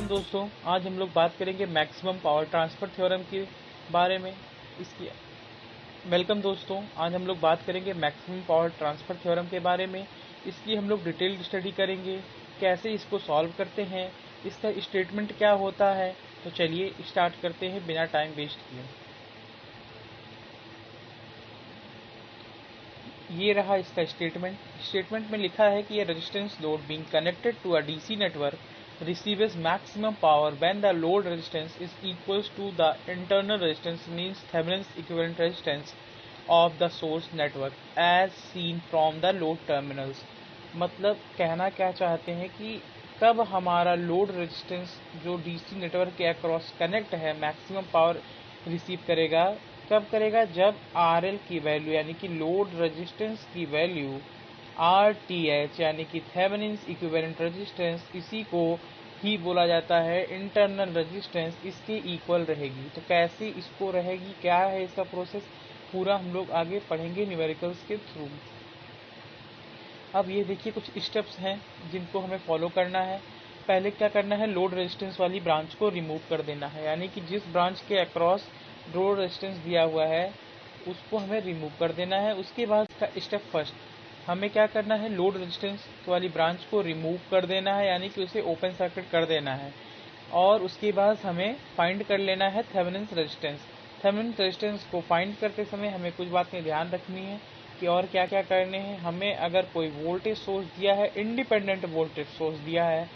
Welcome दोस्तों। आज हम लोग बात करेंगे मैक्सिमम पावर ट्रांसफर थ्योरम के बारे में। इसकी वेलकम दोस्तों, आज हम लोग बात करेंगे मैक्सिमम पावर ट्रांसफर थ्योरम के बारे में। इसकी हम लोग डिटेल्ड स्टडी करेंगे, कैसे इसको सॉल्व करते हैं, इसका स्टेटमेंट क्या होता है। तो चलिए स्टार्ट करते हैं बिना टाइम वेस्ट किए। ये रहा इसका स्टेटमेंट में लिखा है कि ये resistance load being connected to a DC network receives maximum power when the load resistance is equals to the internal resistance, means Thevenin's equivalent resistance of the source network as seen from the load terminals। मतलब कहना क्या चाहते हैं कि कब हमारा load resistance जो DC network के अक्रॉस कनेक्ट है मैक्सिमम पावर रिसीव करेगा। कब करेगा? जब RL की वैल्यू यानी कि लोड रेजिस्टेंस की वैल्यू RTH यानी कि थेवेनिन्स इक्विवेलेंट रेजिस्टेंस, इसी को ही बोला जाता है इंटरनल रेजिस्टेंस, इसके इक्वल रहेगी। तो कैसे इसको रहेगी, क्या है इसका प्रोसेस, पूरा हम लोग आगे पढ़ेंगे न्यूमेरिकल्स के थ्रू। अब ये देखिए कुछ स्टेप्स हैं जिनको हमें फॉलो करना है। पहले क्या करना है, लोड रेजिस्टेंस वाली ब्रांच को रिमूव कर देना है, यानी कि जिस ब्रांच के अक्रॉस लोड रेजिस्टेंस दिया हुआ है उसको हमें रिमूव कर देना है। उसके बाद का स्टेप फर्स्ट, हमें क्या करना है, लोड रेजिस्टेंस वाली ब्रांच को रिमूव कर देना है, यानी कि उसे ओपन सर्किट कर देना है। और उसके बाद हमें फाइंड कर लेना है थेवेनिन्स रेजिस्टेंस। थेवेनिन्स रेजिस्टेंस को फाइंड करते समय हमें कुछ बातें ध्यान रखनी है कि और क्या क्या करने हैं। हमें अगर कोई वोल्टेज सोर्स दिया है, इंडिपेंडेंट वोल्टेज सोर्स दिया है,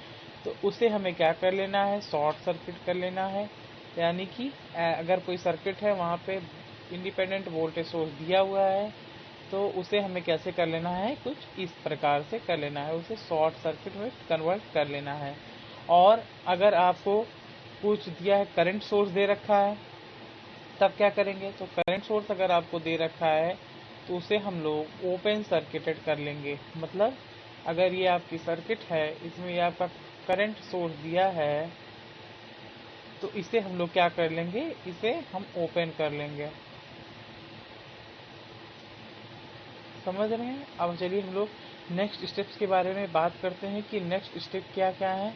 तो उसे हमें क्या कर लेना है, शॉर्ट सर्किट कर लेना है। यानी कि अगर कोई सर्किट है वहाँ पे इंडिपेंडेंट वोल्टेज सोर्स दिया हुआ है तो उसे हमें कैसे कर लेना है, कुछ इस प्रकार से कर लेना है, उसे शॉर्ट सर्किट में कन्वर्ट कर लेना है। और अगर आपको कुछ दिया है, करंट सोर्स दे रखा है, तब क्या करेंगे, तो करंट सोर्स अगर आपको दे रखा है तो उसे हम लोग ओपन सर्किटेड कर लेंगे। मतलब अगर ये आपकी सर्किट है, इसमें ये आपका करंट सोर्स दिया है, तो इसे हम लोग क्या कर लेंगे, इसे हम ओपन कर लेंगे। समझ रहे हैं? अब चलिए हम लोग नेक्स्ट स्टेप्स के बारे में बात करते हैं कि नेक्स्ट स्टेप क्या क्या है।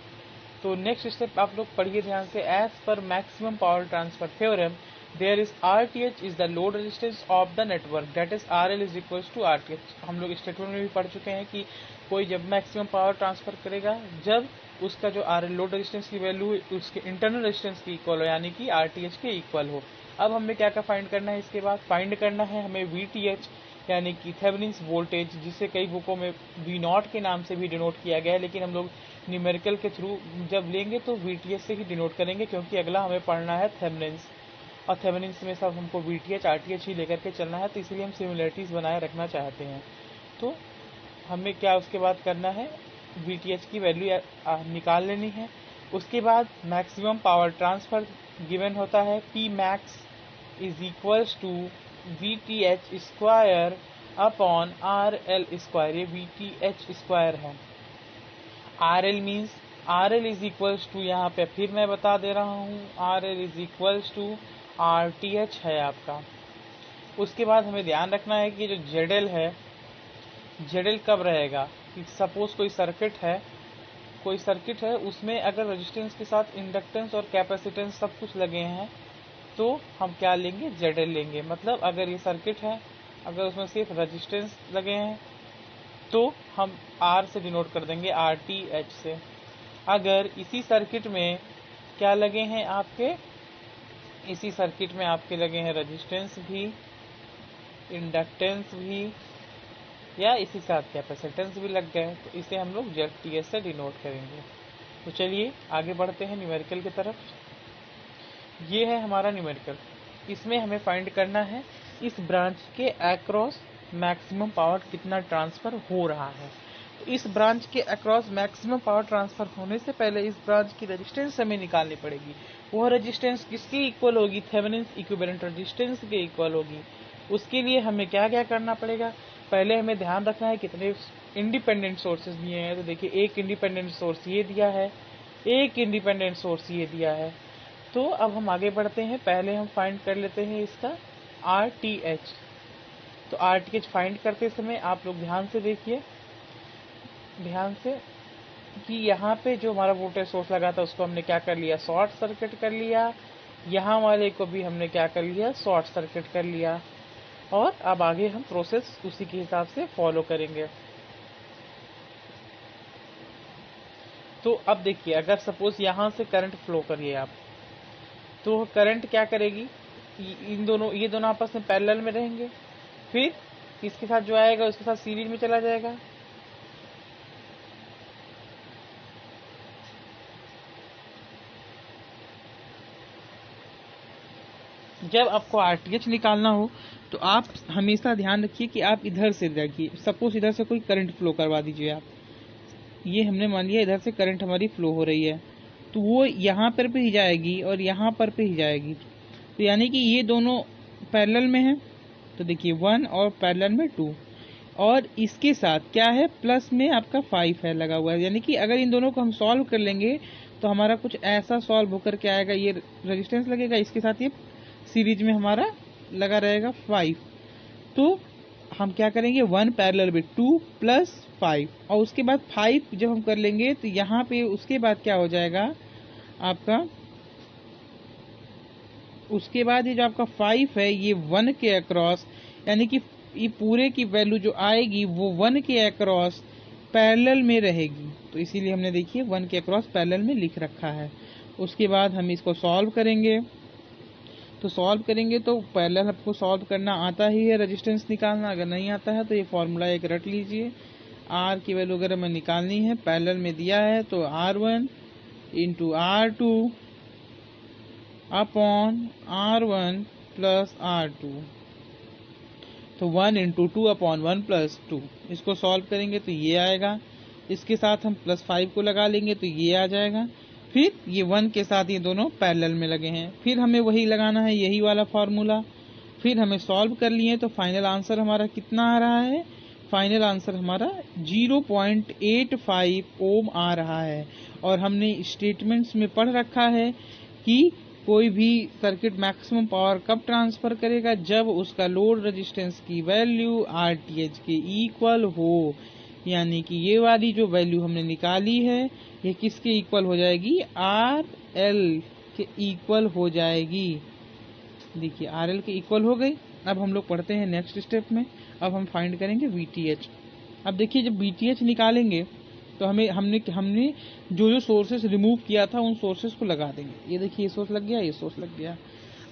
तो नेक्स्ट स्टेप आप लोग पढ़िए ध्यान से। As per maximum power transfer theorem there is RTH is the load resistance of the network, that is RL is equals to RTH। हम लोग स्टेटमेंट में भी पढ़ चुके हैं कि कोई जब मैक्सिमम पावर ट्रांसफर करेगा जब उसका जो RL लोड रेजिस्टेंस की वैल्यू उसके इंटरनल रेजिस्टेंस की इक्वल हो, यानी कि RTH के इक्वल हो। अब हमें क्या क्या फाइंड करना है, इसके बाद फाइंड करना है हमें VTH यानी कि थेवेनिन्स वोल्टेज, जिसे कई बुकों में V0 के नाम से भी डिनोट किया गया है, लेकिन हम लोग न्यूमेरिकल के थ्रू जब लेंगे तो VTH से ही डिनोट करेंगे, क्योंकि अगला हमें पढ़ना है थेवेनिन्स, और थेवेनिन्स में सब हमको VTH RTH ही लेकर के चलना है, तो इसलिए हम सिमिलरिटीज़ बनाए रखना चाहते हैं। तो हमें क्या उसके बाद करना है, VTH की वैल्यू निकाल लेनी है। उसके बाद मैक्सिमम पावर ट्रांसफर गिवन होता है P max is equals to VTH square upon RL square. ये VTH स्क्वायर है। RL means RL is equals to, यहाँ पे फिर मैं बता दे रहा हूँ, RL is equals to RTH है आपका। उसके बाद हमें ध्यान रखना है कि जो ZL है, ZL कब रहेगा, कि सपोज कोई सर्किट है उसमें अगर रेजिस्टेंस के साथ इंडक्टेंस और कैपेसिटेंस सब कुछ लगे हैं तो हम क्या लेंगे, ZL लेंगे। मतलब अगर ये सर्किट है, अगर उसमें सिर्फ रेजिस्टेंस लगे हैं तो हम R से डिनोट कर देंगे, RTH से। अगर इसी सर्किट में क्या लगे हैं आपके, इसी सर्किट में आपके लगे हैं रेजिस्टेंस भी, इंडक्टेंस भी, या इसी साथ कैपेसिटेंस भी लग गए, तो इसे हम लोग ZTH से डिनोट करेंगे। तो चलिए आगे बढ़ते हैं न्यूमेरिकल की तरफ। ये है हमारा न्यूमेरिकल। इसमें हमें फाइंड करना है इस ब्रांच के अक्रॉस मैक्सिमम पावर कितना ट्रांसफर हो रहा है। तो इस ब्रांच के अक्रॉस मैक्सिमम पावर ट्रांसफर होने से पहले इस ब्रांच की रेजिस्टेंस हमें निकालनी पड़ेगी। वह रेजिस्टेंस किसके इक्वल होगी, थेवेनिन्स इक्विवेलेंट रेजिस्टेंस के इक्वल होगी। उसके लिए हमें क्या क्या करना पड़ेगा, पहले हमें ध्यान रखना है कितने इंडिपेंडेंट सोर्सेज दिए हैं। तो देखिए एक इंडिपेंडेंट सोर्स ये दिया है, एक इंडिपेंडेंट सोर्स ये दिया है। तो अब हम आगे बढ़ते हैं, पहले हम फाइंड कर लेते हैं इसका RTH। तो RTH फाइंड करते समय आप लोग ध्यान से देखिए, ध्यान से कि यहाँ पे जो हमारा वोल्टेज सोर्स लगा था उसको हमने क्या कर लिया, शॉर्ट सर्किट कर लिया। यहाँ वाले को भी हमने क्या कर लिया, शॉर्ट सर्किट कर लिया। और अब आगे हम प्रोसेस उसी के हिसाब से फॉलो करेंगे। तो अब देखिए, अगर सपोज यहाँ से करंट फ्लो करिए आप, तो करंट क्या करेगी, ये दोनों आपस में पैरेलल में रहेंगे। फिर इसके साथ जो आएगा उसके साथ सीरीज में चला जाएगा। जब आपको आरटीएच निकालना हो तो आप हमेशा ध्यान रखिए कि आप इधर से देखिए। सपोज इधर से कोई करंट फ्लो करवा दीजिए आप, ये हमने मान लिया इधर से करंट हमारी फ्लो हो रही है, तो वो यहाँ पर भी जाएगी और यहाँ पर भी जाएगी। तो यानी कि ये दोनों पैरेलल में हैं। तो देखिए 1 और पैरेलल में 2, और इसके साथ क्या है, प्लस में आपका 5 है लगा हुआ है। यानी कि अगर इन दोनों को हम सॉल्व कर लेंगे तो हमारा कुछ ऐसा सॉल्व होकर के आएगा, ये रेजिस्टेंस लगेगा, इसके साथ ये सीरीज में हमारा लगा रहेगा 5। तो हम क्या करेंगे, 1 पैरेलल में 2 प्लस 5, और उसके बाद 5 जब हम कर लेंगे तो यहाँ पे उसके बाद क्या हो जाएगा आपका, उसके बाद ये जो आपका 5 है ये 1 के अक्रॉस, यानी कि ये पूरे की वैल्यू जो आएगी वो 1 के अक्रॉस पैरेलल में रहेगी। तो इसीलिए हमने देखिए 1 के अक्रॉस पैरेलल में लिख रखा है। उसके बाद हम इसको सॉल्व करेंगे। तो सॉल्व करेंगे तो पैरेलल आपको सॉल्व करना आता ही है, रेजिस्टेंस निकालना। अगर नहीं आता है तो ये फॉर्मूला एक रट लीजिए। आर की वैल्यू अगर हमें निकालनी है, पैरेलल में दिया है तो R1 into R2 upon R1 plus R2, तो 1 इंटू 2 अपॉन 1 प्लस 2। इसको सॉल्व करेंगे तो ये आएगा, इसके साथ हम प्लस 5 को लगा लेंगे तो ये आ जाएगा। फिर ये 1 के साथ ये दोनों पैरेलल में लगे हैं, फिर हमें वही लगाना है, यही वाला फार्मूला। फिर हमें सॉल्व कर लिए तो फाइनल आंसर हमारा कितना आ रहा है, फाइनल आंसर हमारा 0.85 ओम आ रहा है। और हमने स्टेटमेंट्स में पढ़ रखा है कि कोई भी सर्किट मैक्सिमम पावर कब ट्रांसफर करेगा, जब उसका लोड रेजिस्टेंस की वैल्यू आरटीएच के इक्वल हो। यानी कि ये वाली जो वैल्यू हमने निकाली है ये किसके इक्वल हो जाएगी, आर एल के इक्वल हो जाएगी। देखिए आर एल के इक्वल हो गई। अब हम लोग पढ़ते हैं नेक्स्ट स्टेप में। अब हम फाइंड करेंगे वीटीएच। अब देखिए जब वीटीएच निकालेंगे तो हमने जो सोर्सेस रिमूव किया था उन सोर्सेस को लगा देंगे। ये देखिए ये सोर्स लग गया, ये सोर्स लग गया।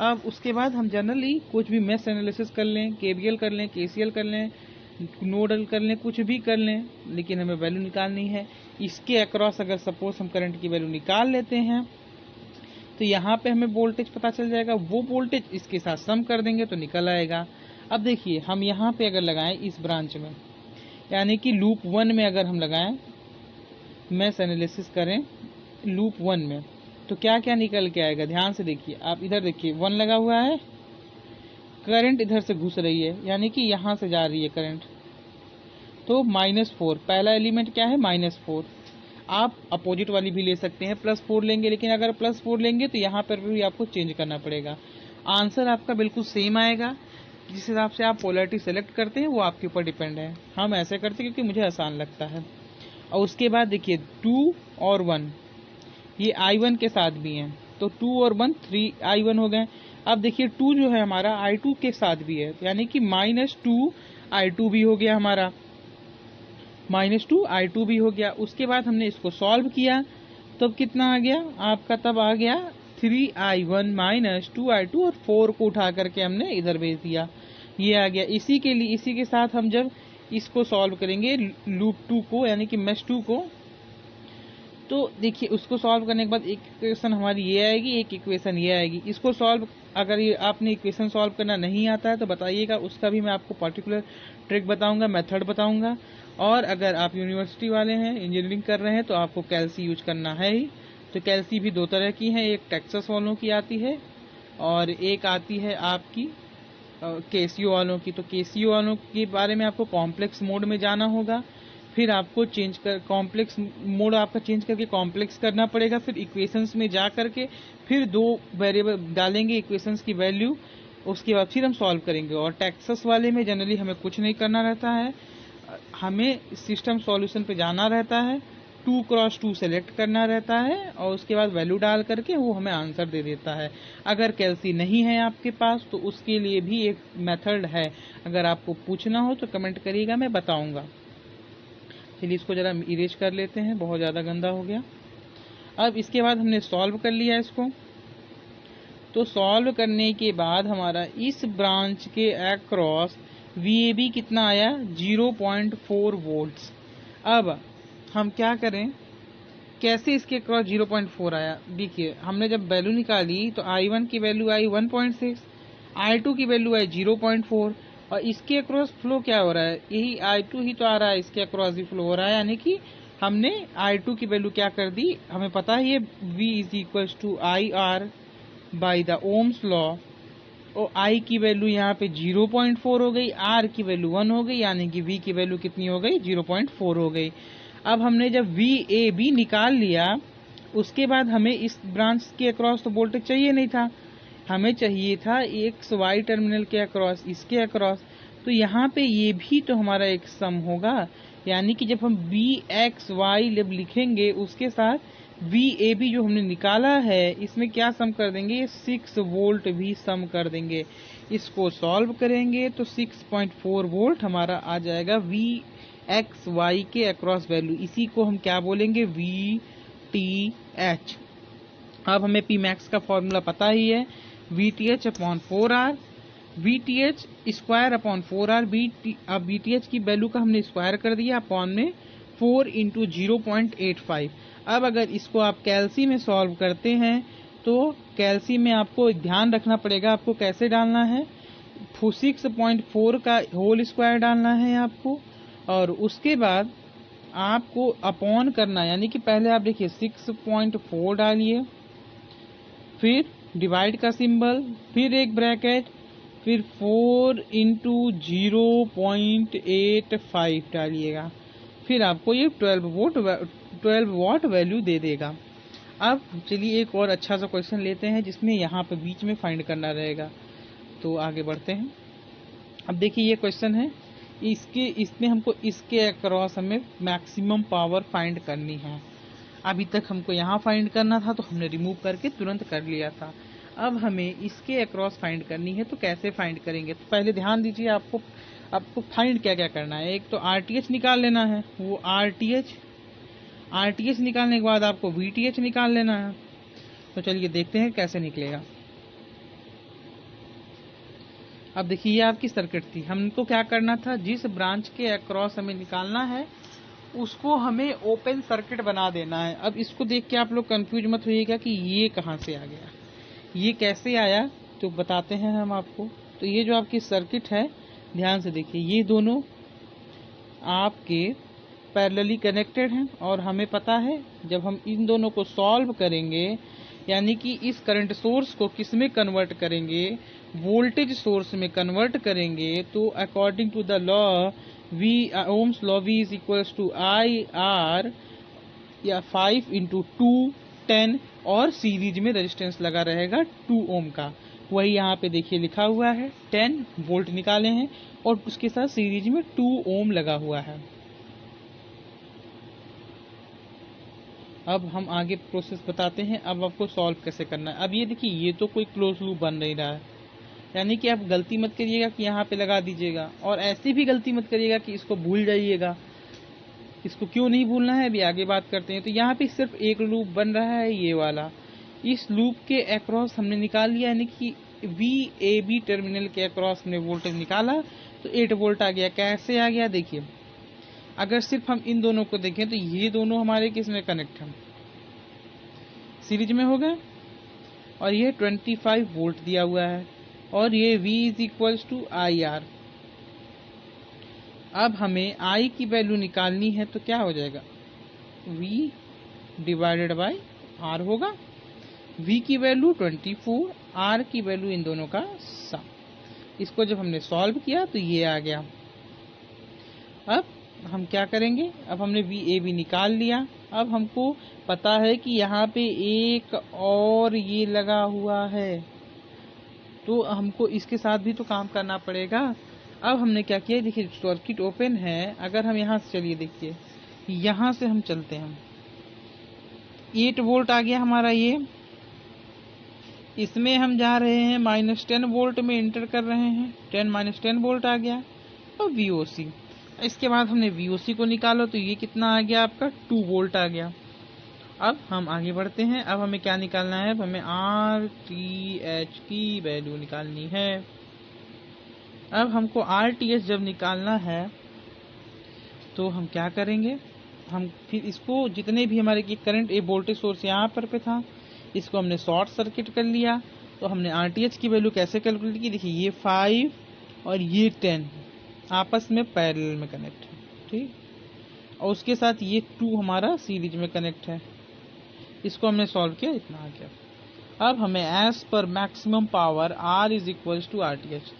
अब उसके बाद हम जनरली कुछ भी मेश एनालिसिस कर लें, केवीएल कर लें, केसीएल कर लें, नोडल कर लें, कुछ भी कर लें, लेकिन हमें वैल्यू निकालनी है। इसके अक्रॉस अगर सपोज हम करंट की वैल्यू निकाल लेते हैं तो यहाँ पे हमें वोल्टेज पता चल जाएगा। वो वोल्टेज इसके साथ सम कर देंगे तो निकल आएगा। अब देखिए हम यहाँ पे अगर लगाएं इस ब्रांच में, यानी कि लूप 1 में अगर हम लगाएं, मेश एनालिसिस करें लूप 1 में, तो क्या क्या निकल के आएगा। ध्यान से देखिए, आप इधर देखिए 1 लगा हुआ है, करंट इधर से घुस रही है, यानी कि यहाँ से जा रही है करंट, तो -4। पहला एलिमेंट क्या है, -4। आप अपोजिट वाली भी ले सकते हैं, +4 लेंगे, लेकिन अगर +4 लेंगे तो यहाँ पर भी आपको चेंज करना पड़ेगा। आंसर आपका बिल्कुल सेम आएगा। जिस हिसाब से आप पोलैरिटी सेलेक्ट करते हैं वो आपके ऊपर डिपेंड है। हम ऐसे करते हैं क्योंकि मुझे आसान लगता है। और उसके बाद देखिए 2 और 1 ये I1 के साथ भी हैं, तो 2 और 1 3I1 हो गए। अब देखिए 2 जो है हमारा I2 के साथ भी है, यानी कि -2 I2 भी हो गया हमारा, -2 I2 भी हो गया। उसके बाद हमने इसको सॉल्व किया तो कितना आ गया आपका, तब आ गया 3I1 -2 I2, और 4 को उठा करके हमने इधर भेज दिया, ये आ गया। इसी के साथ हम जब इसको सॉल्व करेंगे लूप 2 को, यानी कि मेश 2 को, तो देखिए उसको सॉल्व करने के बाद एक इक्वेशन हमारी ये आएगी, एक इक्वेशन ये आएगी। इसको सॉल्व, अगर ये आपने इक्वेशन सॉल्व करना नहीं आता है तो बताइएगा, उसका भी मैं आपको पर्टिकुलर ट्रिक बताऊंगा, मेथड बताऊंगा। और अगर आप यूनिवर्सिटी वाले हैं, इंजीनियरिंग कर रहे हैं, तो आपको कैल्सी यूज करना है ही। तो कैल्सी भी 2 तरह की है, एक टेक्सास वालों की आती है और एक आती है आपकी केसीओ वालों की। तो केसीओ वालों के बारे में आपको कॉम्प्लेक्स मोड में जाना होगा, फिर आपको कॉम्प्लेक्स मोड आपका चेंज करके कॉम्प्लेक्स करना पड़ेगा। फिर इक्वेशंस में जा करके फिर 2 वेरिएबल डालेंगे इक्वेशंस की वैल्यू, उसके बाद फिर हम सॉल्व करेंगे। और टेक्सास वाले में जनरली हमें कुछ नहीं करना रहता है, हमें सिस्टम सॉल्यूशन पे जाना रहता है 2x2 सेलेक्ट करना रहता है और उसके बाद वैल्यू डाल करके वो हमें आंसर दे देता है। अगर कैल्सी नहीं है आपके पास तो उसके लिए भी एक मेथड है, अगर आपको पूछना हो तो कमेंट करिएगा, मैं बताऊंगा। चलिए इसको ज़रा इरेज कर लेते हैं, बहुत ज़्यादा गंदा हो गया। अब इसके बाद हमने सॉल्व कर लिया इसको, तो सॉल्व करने के बाद हमारा इस ब्रांच के अक्रॉस VAB कितना आया, 0.4 वोल्ट्स। अब हम क्या करें, कैसे इसके क्रॉस 0.4 आया। देखिए हमने जब वैल्यू निकाली तो I1 की वैल्यू आई 1.6, I2 की वैल्यू आई 0.4 और इसके अक्रॉस फ्लो क्या हो रहा है, यही I2 ही तो आ रहा है, इसके अक्रॉस भी फ्लो हो रहा है। यानी कि हमने I2 की वैल्यू क्या कर दी, हमें पता है ये V is equals to IR by the Ohm's law, और I की वैल्यू यहाँ पे 0.4 हो गई, R की वैल्यू 1 हो गई, यानी कि V की वैल्यू कितनी हो गई, 0.4 हो गई। अब हमने जब VAB निकाल लिया, उसके बाद हमें इस ब्रांच के अक्रॉस तो वोल्टेज चाहिए नहीं था, हमें चाहिए था XY टर्मिनल के अक्रॉस, इसके अक्रॉस। तो यहाँ पे ये भी तो हमारा एक सम होगा, यानी कि जब हम VXY जब लिखेंगे उसके साथ VAB जो हमने निकाला है इसमें क्या सम कर देंगे, 6 वोल्ट भी सम कर देंगे। इसको सॉल्व करेंगे तो 6.4 वोल्ट हमारा आ जाएगा VXY के अक्रॉस वैल्यू, इसी को हम क्या बोलेंगे, VTH। अब हमें Pmax का फॉर्मूला पता ही है, VTH upon 4R, VTH square upon 4R। अब VTH की वैल्यू का हमने स्क्वायर कर दिया अपॉन में 4 इंटू 0.85। अब अगर इसको आप कैल्सी में सॉल्व करते हैं तो कैल्सी में आपको ध्यान रखना पड़ेगा, आपको कैसे डालना है, 6.4 का होल स्क्वायर डालना है आपको, और उसके बाद आपको अपॉन करना, यानी कि पहले आप देखिए 6.4 डालिए, फिर डिवाइड का सिंबल, फिर एक ब्रैकेट, फिर 4 इंटू 0.85 डालिएगा, फिर आपको ये 12 वॉट वैल्यू दे देगा। अब चलिए एक और अच्छा सा क्वेश्चन लेते हैं जिसमें यहाँ पे बीच में फाइंड करना रहेगा, तो आगे बढ़ते हैं। अब देखिए ये क्वेश्चन है, इसमें हमको इसके अक्रॉस हमें मैक्सिमम पावर फाइंड करनी है। अभी तक हमको यहाँ फाइंड करना था तो हमने रिमूव करके तुरंत कर लिया था, अब हमें इसके अक्रॉस फाइंड करनी है। तो कैसे फाइंड करेंगे, तो पहले ध्यान दीजिए, आपको फाइंड क्या क्या करना है। एक तो RTH निकाल लेना है, वो RTH निकालने के बाद आपको VTH निकाल लेना है। तो चलिए देखते हैं कैसे निकलेगा। अब देखिए ये आपकी सर्किट थी, हमको क्या करना था, जिस ब्रांच के अक्रॉस हमें निकालना है उसको हमें ओपन सर्किट बना देना है। अब इसको देख के आप लोग कंफ्यूज मत होइएगा कि ये कहाँ से आ गया, ये कैसे आया, तो बताते हैं हम आपको। तो ये जो आपकी सर्किट है, ध्यान से देखिए, ये दोनों आपके पैरेलली कनेक्टेड हैं और हमें पता है जब हम इन दोनों को सॉल्व करेंगे, यानी कि इस करंट सोर्स को किस में कन्वर्ट करेंगे, वोल्टेज सोर्स में कन्वर्ट करेंगे, तो according to the law Ohm's law V is equals to IR या 5 इंटू 2 10, और सीरीज में रेजिस्टेंस लगा रहेगा 2 ओम का, वही यहाँ पे देखिए लिखा हुआ है, 10 वोल्ट निकाले हैं और उसके साथ सीरीज में 2 ओम लगा हुआ है। अब हम आगे प्रोसेस बताते हैं, अब आपको सॉल्व कैसे करना है। अब ये देखिए ये तो कोई क्लोज लूप बन नहीं रहा है, यानी कि आप गलती मत करिएगा कि यहाँ पे लगा दीजिएगा, और ऐसी भी गलती मत करिएगा कि इसको भूल जाइएगा। इसको क्यों नहीं भूलना है अभी आगे बात करते हैं। तो यहाँ पे सिर्फ एक लूप बन रहा है, ये वाला, इस लूप के अक्रॉस हमने निकाल लिया, यानी कि VAB टर्मिनल के अक्रॉस हमने वोल्टेज निकाला तो 8 वोल्ट आ गया। कैसे आ गया देखिए, अगर सिर्फ हम इन दोनों को देखें तो ये दोनों हमारे किस में कनेक्ट हैं, सीरीज में हो गए, और ये 25 वोल्ट दिया हुआ है, और ये V is equals to IR। अब हमें I की वैल्यू निकालनी है, तो क्या हो जाएगा, V डिवाइडेड बाई R होगा। V की वैल्यू 24, R की वैल्यू इन दोनों का सम। इसको जब हमने सॉल्व किया तो ये आ गया। अब हम क्या करेंगे, अब हमने VAB निकाल लिया, अब हमको पता है कि यहाँ पे एक और ये लगा हुआ है, तो हमको इसके साथ भी तो काम करना पड़ेगा। अब हमने क्या किया, देखिए सर्किट ओपन है, अगर हम यहाँ से चलिए देखिए, यहाँ से हम चलते हैं, 8 वोल्ट आ गया हमारा ये। इसमें हम जा रहे हैं -10 वोल्ट में इंटर कर रहे हैं, 10 वोल्ट आ गया। और VOC, इसके बाद हमने VOC को निकालो तो ये कितना आ गया आपका 2 वोल्ट आ गया। अब हम आगे बढ़ते हैं। अब हमें क्या निकालना है, हमें RTH की वैल्यू निकालनी है। अब हमको RTH जब निकालना है तो हम क्या करेंगे, हम फिर इसको जितने भी हमारे की करंट एक वोल्टेज सोर्स यहाँ पर पे था, इसको हमने शॉर्ट सर्किट कर लिया। तो हमने RTH की वैल्यू कैसे कैलकुलेट की, देखिए ये 5 और ये 10 आपस में पैरेलल में कनेक्ट है, ठीक। और उसके साथ ये 2 हमारा सीरीज में कनेक्ट है। इसको हमने सॉल्व किया, इतना आ गया। अब हमें as per maximum power R is equals to RTH,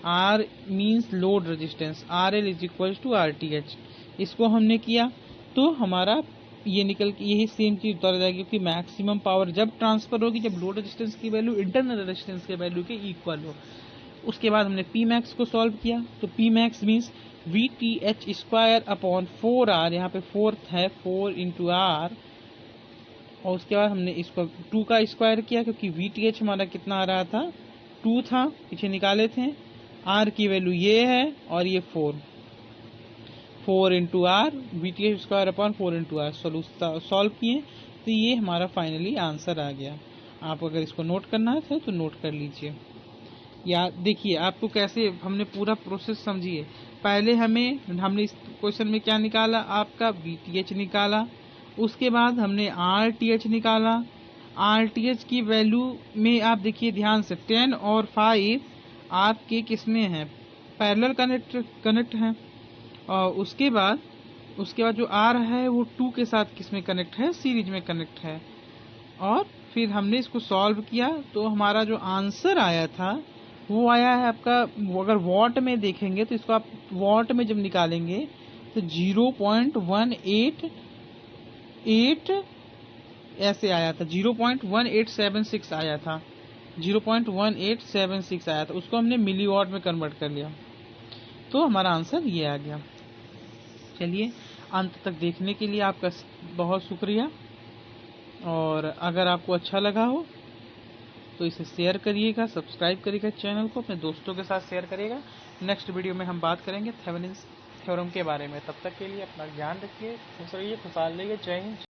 R means load resistance, RL is equals to RTH, इसको हमने किया तो हमारा ये निकल के यही सेम चीज उतर जाएगी, क्योंकि मैक्सिमम पावर जब ट्रांसफर होगी जब लोड रेजिस्टेंस की वैल्यू इंटरनल रेजिस्टेंस के वैल्यू के इक्वल हो। उसके बाद हमने Pmax को सॉल्व किया तो Pmax means VTH square upon 4R, यहाँ पे 4 है 4 इंटू R। और उसके बाद हमने इसको 2 का स्क्वायर किया, क्योंकि VTH हमारा कितना आ रहा था 2 था, पीछे निकाले थे। R की वैल्यू ये है और ये 4 into R, VTH square upon 4 into R. Solve किए तो ये हमारा फाइनली आंसर आ गया। आप अगर इसको नोट करना है तो नोट कर लीजिए, या देखिए आपको कैसे हमने पूरा प्रोसेस समझिए। पहले हमने इस क्वेश्चन में क्या निकाला, आपका VTH निकाला। उसके बाद हमने RTH निकाला। RTH की वैल्यू में आप देखिए ध्यान से 10 और 5 आपके किसमें हैं, पैरेलल कनेक्ट हैं। और उसके बाद जो R है वो 2 के साथ किसमें कनेक्ट है, सीरीज में कनेक्ट है। और फिर हमने इसको सॉल्व किया तो हमारा जो आंसर आया था वो आया है आपका, अगर वॉट में देखेंगे तो इसको आप वॉट में जब निकालेंगे तो 0.188 ऐसे आया था, 0.1876 आया था, 0.1876 आया था। उसको हमने मिली वॉट में कन्वर्ट कर लिया तो हमारा आंसर ये आ गया। चलिए, अंत तक देखने के लिए आपका बहुत शुक्रिया। और अगर आपको अच्छा लगा हो तो इसे शेयर करिएगा, सब्सक्राइब करिएगा चैनल को, अपने दोस्तों के साथ शेयर करिएगा। नेक्स्ट वीडियो में हम बात करेंगे थेवेनिन्स थ्योरम के बारे में। तब तक के लिए अपना ध्यान रखिए, खुश रहिए, खुशहाल रहिए। जय हिंद।